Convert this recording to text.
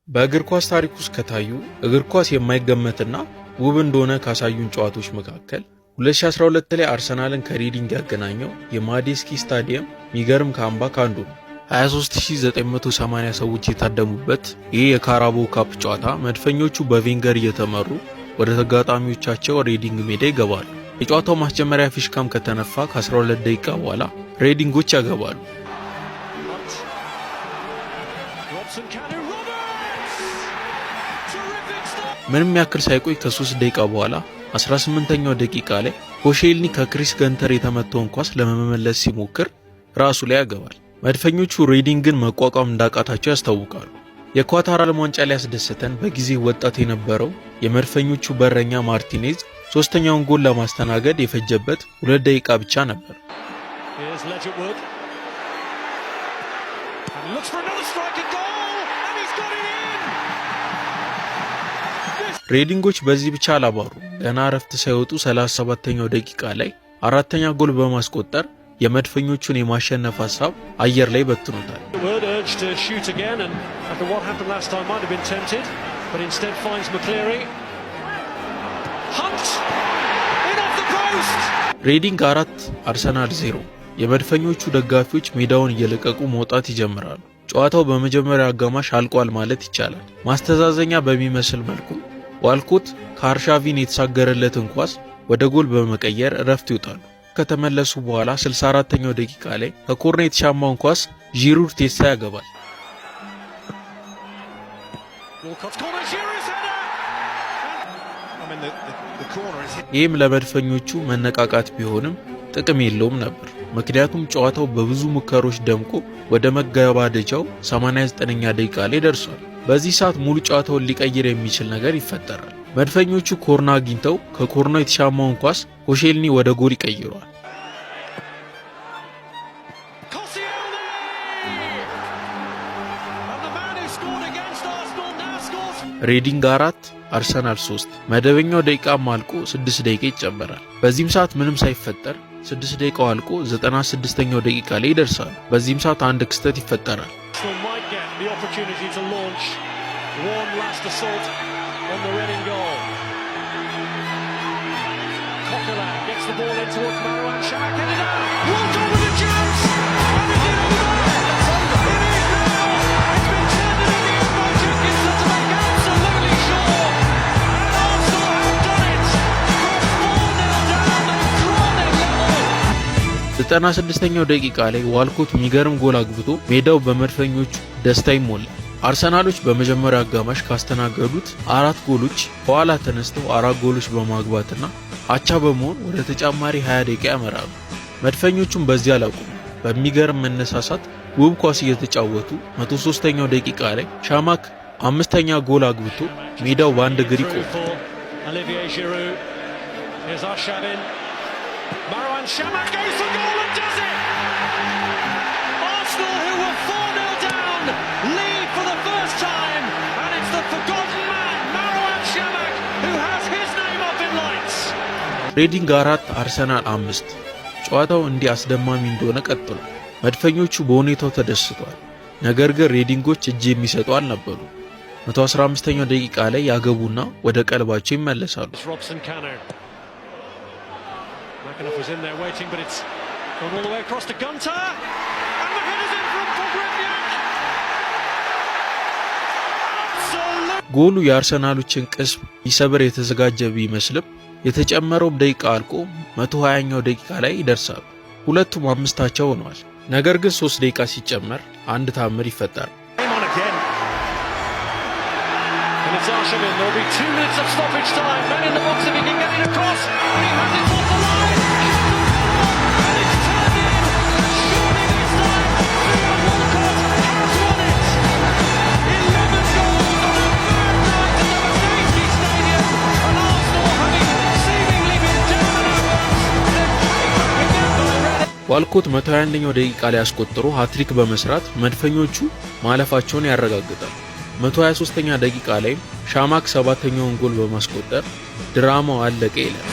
በእግር ኳስ ታሪክ ውስጥ ከታዩ እግር ኳስ የማይገመትና ውብ እንደሆነ ካሳዩን ጨዋታዎች መካከል 2012 ላይ አርሰናልን ከሪዲንግ ያገናኘው የማዴስኪ ስታዲየም ሚገርም ካምባክ አንዱ ነው። 23980 ሰዎች የታደሙበት ይህ የካራባኦ ካፕ ጨዋታ መድፈኞቹ በቬንገር እየተመሩ ወደ ተጋጣሚዎቻቸው ሬዲንግ ሜዳ ይገባሉ። የጨዋታው ማስጀመሪያ ፊሽካም ከተነፋ ከ12 ደቂቃ በኋላ ሬዲንጎች ያገባሉ። ምንም ያክል ሳይቆይ ከ3 ደቂቃ በኋላ 18ኛው ደቂቃ ላይ ኮሼልኒ ከክሪስ ገንተር የተመታውን ኳስ ለመመለስ ሲሞክር ራሱ ላይ ያገባል። መድፈኞቹ ሬዲንግን መቋቋም እንዳቃታቸው ያስታውቃሉ። የኳታር ዓለም ዋንጫ ላይ ያስደሰተን በጊዜ ወጣት የነበረው የመድፈኞቹ በረኛ ማርቲኔዝ ሶስተኛውን ጎል ለማስተናገድ የፈጀበት 2 ደቂቃ ብቻ ነበር። ሬዲንጎች በዚህ ብቻ አላባሩ። ገና እረፍት ሳይወጡ 37ኛው ደቂቃ ላይ አራተኛ ጎል በማስቆጠር የመድፈኞቹን የማሸነፍ ሐሳብ አየር ላይ በትኖታል። ሬዲንግ 4 አርሰናል 0። የመድፈኞቹ ደጋፊዎች ሜዳውን እየለቀቁ መውጣት ይጀምራሉ። ጨዋታው በመጀመሪያው አጋማሽ አልቋል ማለት ይቻላል። ማስተዛዘኛ በሚመስል መልኩ ዋልኮት ከአርሻቪን የተሻገረለትን ኳስ ወደ ጎል በመቀየር እረፍት ይወጣሉ። ከተመለሱ በኋላ 64ኛው ደቂቃ ላይ ከኮርነር የተሻማውን ኳስ ጂሩድ ቴሳ ያገባል። ይህም ለመድፈኞቹ መነቃቃት ቢሆንም ጥቅም የለውም ነበር። ምክንያቱም ጨዋታው በብዙ ሙከሮች ደምቆ ወደ መገባደጃው 89ኛ ደቂቃ ላይ ደርሷል። በዚህ ሰዓት ሙሉ ጨዋታውን ሊቀይር የሚችል ነገር ይፈጠራል። መድፈኞቹ ኮርና አግኝተው ከኮርና የተሻማውን ኳስ ኮሼልኒ ወደ ጎል ይቀይረዋል። ሬዲንግ 4 አርሰናል 3። መደበኛው ደቂቃም አልቆ 6 ደቂቃ ይጨመራል። በዚህም ሰዓት ምንም ሳይፈጠር 6 ደቂቃው አልቆ 96ኛው ደቂቃ ላይ ይደርሳል። በዚህም ሰዓት አንድ ክስተት ይፈጠራል። The opportunity to launch one last assault on the Reading goal. Coquelin gets the ball in towards Marouane Chamakh, and it is walked on with a chance, and is it over? It's over. It is now. It's been turned in the end by Jenkinson to make absolutely sure, and Arsenal have done it. From 4-0 down, they've drawn it level. 96ኛው ደቂቃ ላይ ዋልኮት የሚገርም ጎል አግብቶ ሜዳው በመድፈኞቹ ደስታ ይሞላል። አርሰናሎች በመጀመሪያው አጋማሽ ካስተናገዱት 4 ጎሎች በኋላ ተነስተው 4 ጎሎች በማግባትና አቻ በመሆን ወደ ተጨማሪ 20 ደቂቃ ያመራሉ። መድፈኞቹም በዚህ አላቁም። በሚገርም መነሳሳት ውብ ኳስ እየተጫወቱ 103ኛው ደቂቃ ላይ ሻማክ 5ኛ ጎል አግብቶ ሜዳው በአንድ እግር ይቆማል። Marouane Chamakh goes for goal and does it! Arsenal, who were 4-0 down, lead for the first time, and it's the forgotten man, Marouane Chamakh, who has his name up in lights. ሬዲንግ 4 አርሰናል 5። ጨዋታው እንዲህ አስደማሚ እንደሆነ ቀጥሏል። መድፈኞቹ በሁኔታው ተደስተዋል። ነገር ግን ሬዲንጎች እጅ የሚሰጡ አልነበሩ። 115ኛው ደቂቃ ላይ ያገቡና ወደ ቀልባቸው ይመለሳሉ። McAnuff was in there waiting, but it's gone all the way across to Gunter, and the header's in from Pogrebniak. ጎሉ የአርሰናሎችን ቅስም ሊሰብር የተዘጋጀ ቢመስልም የተጨመረው ደቂቃ አልቆ 120ኛው ደቂቃ ላይ ይደርሳሉ። ሁለቱም አምስታቸው ሆነዋል። ነገር ግን 3 ደቂቃ ሲጨመር አንድ ታምር ይፈጠራል። And it's Arshavin. There'll be 2 minutes of stoppage time. Men in the box if he can get it across. And he has it off the line. And it's turned in. Surely this time, Theo Walcott has won it. 11 goals on a third night at the Madeski Stadium. And Arsenal, having seemingly been down and out, they're back again by Reading. ዋልኮት 121ኛው ደቂቃ ላይ አስቆጥሮ ሃትሪክ በመስራት መድፈኞቹ ማለፋቸውን ያረጋግጣል። 123ኛ ደቂቃ ላይ ሻማክ 7ኛውን ጎል በማስቆጠር ድራማው አለቀ ይላል።